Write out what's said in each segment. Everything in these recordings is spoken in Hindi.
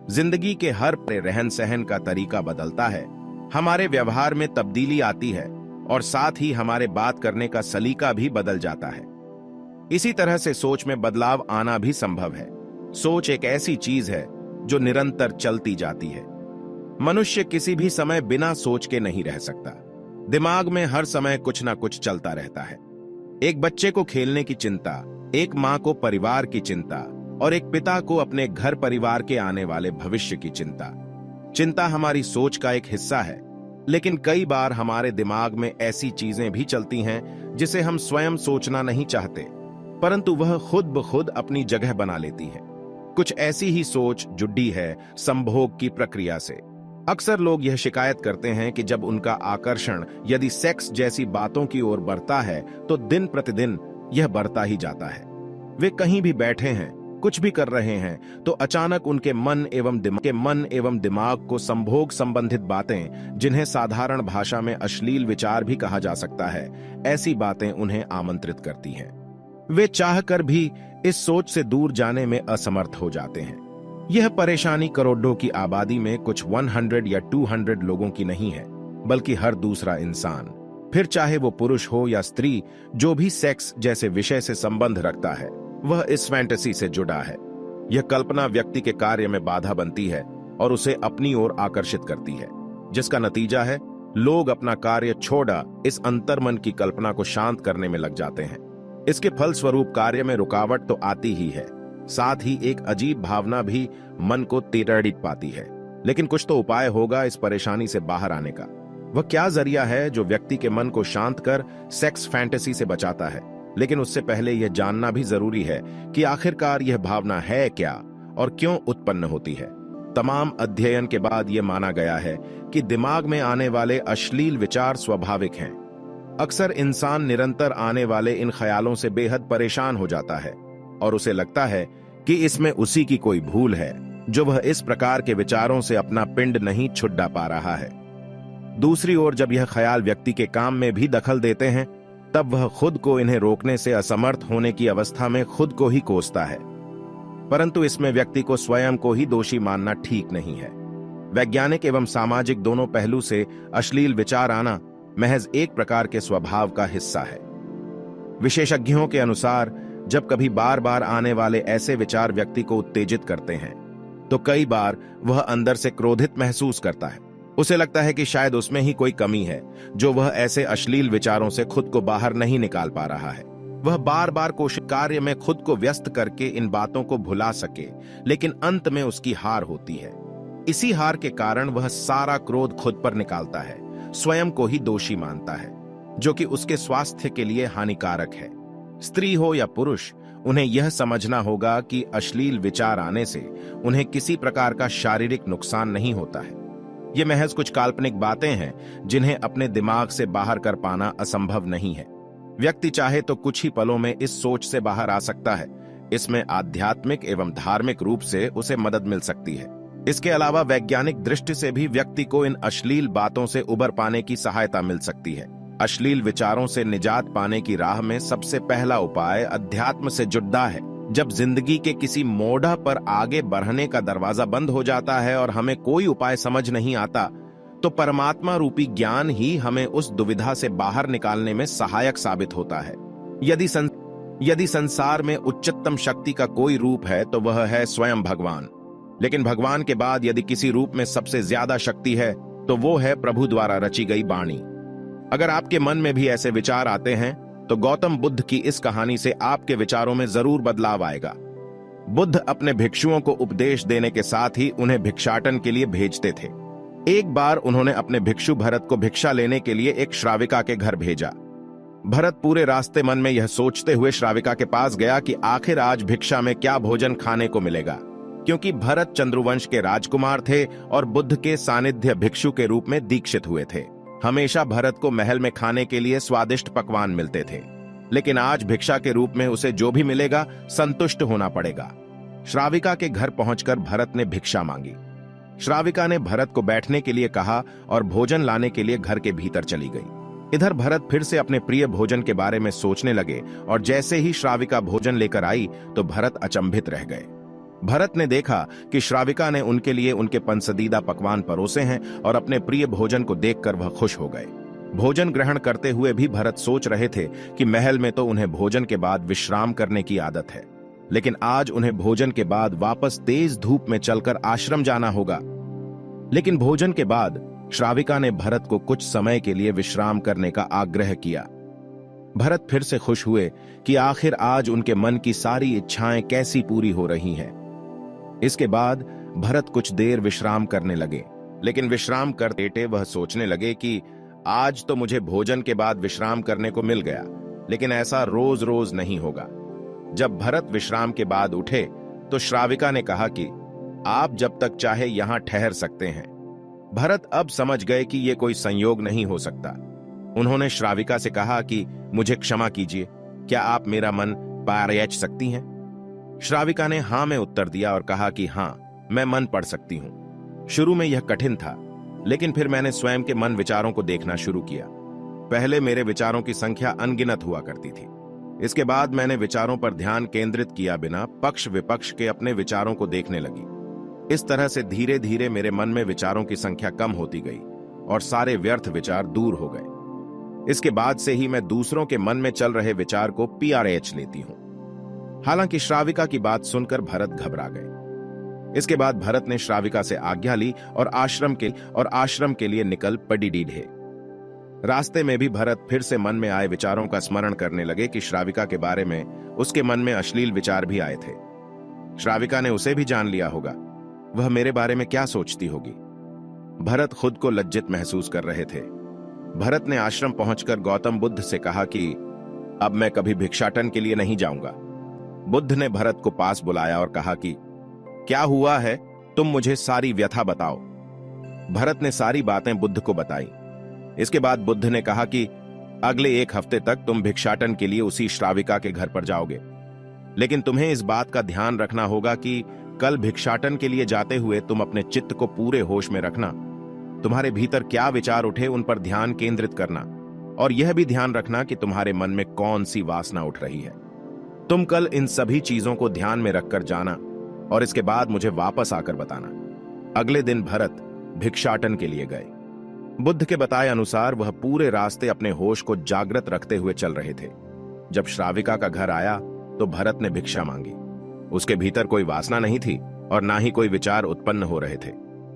जिंदगी के हर रहन सहन का तरीका बदलता है, हमारे व्यवहार में तब्दीली आती है और साथ ही हमारे बात करने का सलीका भी बदल जाता है। इसी तरह से सोच में बदलाव आना भी संभव है। सोच एक ऐसी चीज है जो निरंतर चलती जाती है। मनुष्य किसी भी समय बिना सोच के नहीं रह सकता। दिमाग में हर समय कुछ ना कुछ चलता रहता है। एक बच्चे को खेलने की चिंता, एक मां को परिवार की चिंता और एक पिता को अपने घर परिवार के आने वाले भविष्य की चिंता। चिंता हमारी सोच का एक हिस्सा है, लेकिन कई बार हमारे दिमाग में ऐसी चीजें भी चलती हैं जिसे हम स्वयं सोचना नहीं चाहते, परंतु वह खुद ब खुद अपनी जगह बना लेती है। कुछ ऐसी ही सोच जुड़ी है संभोग की प्रक्रिया से। अक्सर लोग यह शिकायत करते हैं कि जब उनका आकर्षण यदि सेक्स जैसी बातों की ओर बढ़ता है तो दिन प्रतिदिन यह बढ़ता ही जाता है। वे कहीं भी बैठे हैं, कुछ भी कर रहे हैं, तो अचानक उनके मन एवं दिमाग को संभोग संबंधित बातें, जिन्हें साधारण भाषा में अश्लील विचार भी कहा जा सकता है, ऐसी बातें उन्हें आमंत्रित करती हैं। वे चाहकर भी इस सोच से दूर जाने में असमर्थ हो जाते हैं। यह परेशानी करोड़ों की आबादी में कुछ 100 या 200 लोगों की नहीं है, बल्कि हर दूसरा इंसान, फिर चाहे वो पुरुष हो या स्त्री, जो भी सेक्स जैसे विषय से संबंध रखता है, वह इस फैंटेसी से जुड़ा है। यह कल्पना व्यक्ति के कार्य में बाधा बनती है और उसे अपनी ओर आकर्षित करती है, जिसका नतीजा है लोग अपना कार्य छोड़ा इस अंतर्मन की कल्पना को शांत करने में लग जाते हैं। इसके फलस्वरूप कार्य में रुकावट तो आती ही है, साथ ही एक अजीब भावना भी मन को तिरड़ित पाती है। लेकिन कुछ तो उपाय होगा इस परेशानी से बाहर आने का। वह क्या जरिया है जो व्यक्ति के मन को शांत कर सेक्स फैंटेसी से बचाता है? लेकिन उससे पहले यह जानना भी जरूरी है कि आखिरकार यह भावना है क्या और क्यों उत्पन्न होती है। तमाम अध्ययन के बाद यह माना गया है कि दिमाग में आने वाले अश्लील विचार स्वाभाविक हैं। अक्सर इंसान निरंतर आने वाले इन ख्यालों से बेहद परेशान हो जाता है और उसे लगता है कि इसमें उसी की कोई भूल है जो वह इस प्रकार के विचारों से अपना पिंड नहीं छुड़ा पा रहा है। दूसरी ओर जब यह ख्याल व्यक्ति के काम में भी दखल देते हैं, तब वह खुद को इन्हें रोकने से असमर्थ होने की अवस्था में खुद को ही कोसता है। परंतु इसमें व्यक्ति को स्वयं को ही दोषी मानना ठीक नहीं है। वैज्ञानिक एवं सामाजिक दोनों पहलू से अश्लील विचार आना महज एक प्रकार के स्वभाव का हिस्सा है। विशेषज्ञों के अनुसार जब कभी बार बार आने वाले ऐसे विचार व्यक्ति को उत्तेजित करते हैं, तो कई बार वह अंदर से क्रोधित महसूस करता है। उसे लगता है कि शायद उसमें ही कोई कमी है जो वह ऐसे अश्लील विचारों से खुद को बाहर नहीं निकाल पा रहा है। वह बार बार कोशिश कार्य में खुद को व्यस्त करके इन बातों को भुला सके, लेकिन अंत में उसकी हार होती है। इसी हार के कारण वह सारा क्रोध खुद पर निकालता है, स्वयं को ही दोषी मानता है, जो कि उसके स्वास्थ्य के लिए हानिकारक है। स्त्री हो या पुरुष, उन्हें यह समझना होगा कि अश्लील विचार आने से उन्हें किसी प्रकार का शारीरिक नुकसान नहीं होता है। ये महज कुछ काल्पनिक बातें हैं जिन्हें अपने दिमाग से बाहर कर पाना असंभव नहीं है। व्यक्ति चाहे तो कुछ ही पलों में इस सोच से बाहर आ सकता है। इसमें आध्यात्मिक एवं धार्मिक रूप से उसे मदद मिल सकती है। इसके अलावा वैज्ञानिक दृष्टि से भी व्यक्ति को इन अश्लील बातों से उबर पाने की सहायता मिल सकती है। अश्लील विचारों से निजात पाने की राह में सबसे पहला उपाय अध्यात्म से जुड़ना है। जब जिंदगी के किसी मोड़ पर आगे बढ़ने का दरवाजा बंद हो जाता है और हमें कोई उपाय समझ नहीं आता, तो परमात्मा रूपी ज्ञान ही हमें उस दुविधा से बाहर निकालने में सहायक साबित होता है। यदि संसार में उच्चतम शक्ति का कोई रूप है तो वह है स्वयं भगवान। लेकिन भगवान के बाद यदि किसी रूप में सबसे ज्यादा शक्ति है तो वो है प्रभु द्वारा रची गई वाणी। अगर आपके मन में भी ऐसे विचार आते हैं तो गौतम बुद्ध की इस कहानी से आपके विचारों में जरूर बदलाव आएगा। बुद्ध अपने भिक्षुओं को उपदेश देने के साथ ही उन्हें भिक्षाटन के लिए भेजते थे। एक बार उन्होंने अपने भिक्षु भरत को भिक्षा लेने के लिए एक श्राविका के घर भेजा। भरत पूरे रास्ते मन में यह सोचते हुए श्राविका के पास गया कि आखिर आज भिक्षा में क्या भोजन खाने को मिलेगा, क्योंकि भरत चंद्रवंश के राजकुमार थे और बुद्ध के सानिध्य भिक्षु के रूप में दीक्षित हुए थे। हमेशा भरत को महल में खाने के लिए स्वादिष्ट पकवान मिलते थे, लेकिन आज भिक्षा के रूप में उसे जो भी मिलेगा संतुष्ट होना पड़ेगा। श्राविका के घर पहुंचकर भरत ने भिक्षा मांगी। श्राविका ने भरत को बैठने के लिए कहा और भोजन लाने के लिए घर के भीतर चली गई। इधर भरत फिर से अपने प्रिय भोजन के बारे में सोचने लगे और जैसे ही श्राविका भोजन लेकर आई तो भरत अचंभित रह गए। भरत ने देखा कि श्राविका ने उनके लिए उनके पसंदीदा पकवान परोसे हैं और अपने प्रिय भोजन को देखकर वह खुश हो गए। भोजन ग्रहण करते हुए भी भरत सोच रहे थे कि महल में तो उन्हें भोजन के बाद विश्राम करने की आदत है, लेकिन आज उन्हें भोजन के बाद वापस तेज धूप में चलकर आश्रम जाना होगा। लेकिन भोजन के बाद श्राविका ने भरत को कुछ समय के लिए विश्राम करने का आग्रह किया। भरत फिर से खुश हुए कि आखिर आज उनके मन की सारी इच्छाएं कैसी पूरी हो रही हैं। इसके बाद भरत कुछ देर विश्राम करने लगे, लेकिन विश्राम करते वह सोचने लगे कि आज तो मुझे भोजन के बाद विश्राम करने को मिल गया, लेकिन ऐसा रोज रोज नहीं होगा। जब भरत विश्राम के बाद उठे तो श्राविका ने कहा कि आप जब तक चाहे यहां ठहर सकते हैं। भरत अब समझ गए कि यह कोई संयोग नहीं हो सकता। उन्होंने श्राविका से कहा कि मुझे क्षमा कीजिए, क्या आप मेरा मन पढ़ सकती हैं? श्राविका ने हां में उत्तर दिया और कहा कि हां, मैं मन पढ़ सकती हूं। शुरू में यह कठिन था, लेकिन फिर मैंने स्वयं के मन विचारों को देखना शुरू किया। पहले मेरे विचारों की संख्या अनगिनत हुआ करती थी। इसके बाद मैंने विचारों पर ध्यान केंद्रित किया बिना पक्ष विपक्ष के अपने विचारों को देखने लगी। इस तरह से धीरे धीरे मेरे मन में विचारों की संख्या कम होती गई और सारे व्यर्थ विचार दूर हो गए। इसके बाद से ही मैं दूसरों के मन में चल रहे विचार को PRH लेती हूं। हालांकि श्राविका की बात सुनकर भरत घबरा गए। इसके बाद भरत ने श्राविका से आज्ञा ली और आश्रम के लिए निकल पड़ी ढीढ़े। रास्ते में भी भरत फिर से मन में आए विचारों का स्मरण करने लगे कि श्राविका के बारे में उसके मन में अश्लील विचार भी आए थे। श्राविका ने उसे भी जान लिया होगा, वह मेरे बारे में क्या सोचती होगी। भरत खुद को लज्जित महसूस कर रहे थे। भरत ने आश्रम पहुंचकर गौतम बुद्ध से कहा कि अब मैं कभी भिक्षाटन के लिए नहीं जाऊंगा। बुद्ध ने भरत को पास बुलाया और कहा कि क्या हुआ है, तुम मुझे सारी व्यथा बताओ। भरत ने सारी बातें बुद्ध को बताई। इसके बाद बुद्ध ने कहा कि अगले 1 हफ्ते तक तुम भिक्षाटन के लिए उसी श्राविका के घर पर जाओगे, लेकिन तुम्हें इस बात का ध्यान रखना होगा कि कल भिक्षाटन के लिए जाते हुए तुम अपने चित्त को पूरे होश में रखना। तुम्हारे भीतर क्या विचार उठे उन पर ध्यान केंद्रित करना, और यह भी ध्यान रखना कि तुम्हारे मन में कौन सी वासना उठ रही है। तुम कल इन सभी चीजों को ध्यान में रखकर जाना और इसके बाद मुझे वापस आकर बताना। अगले दिन भरत भिक्षाटन के लिए गए। बुद्ध के बताए अनुसार वह पूरे रास्ते अपने होश को जागृत रखते हुए चल रहे थे। जब श्राविका का घर आया तो भरत ने भिक्षा मांगी। उसके भीतर कोई वासना नहीं थी और ना ही कोई विचार उत्पन्न हो रहे थे,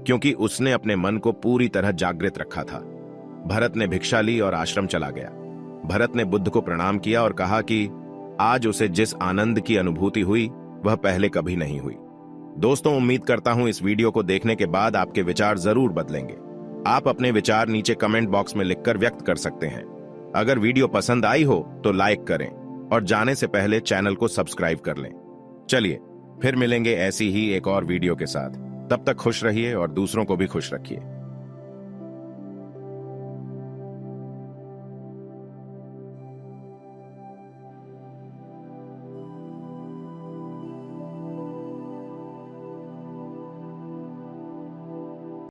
क्योंकि उसने अपने मन को पूरी तरह जागृत रखा था। भरत ने भिक्षा ली और आश्रम चला गया। भरत ने बुद्ध को प्रणाम किया और कहा कि आज उसे जिस आनंद की अनुभूति हुई वह पहले कभी नहीं हुई। दोस्तों, उम्मीद करता हूं इस वीडियो को देखने के बाद आपके विचार जरूर बदलेंगे। आप अपने विचार नीचे कमेंट बॉक्स में लिखकर व्यक्त कर सकते हैं। अगर वीडियो पसंद आई हो तो लाइक करें और जाने से पहले चैनल को सब्सक्राइब कर लें। चलिए फिर मिलेंगे ऐसी ही एक और वीडियो के साथ। तब तक खुश रहिए और दूसरों को भी खुश रखिए।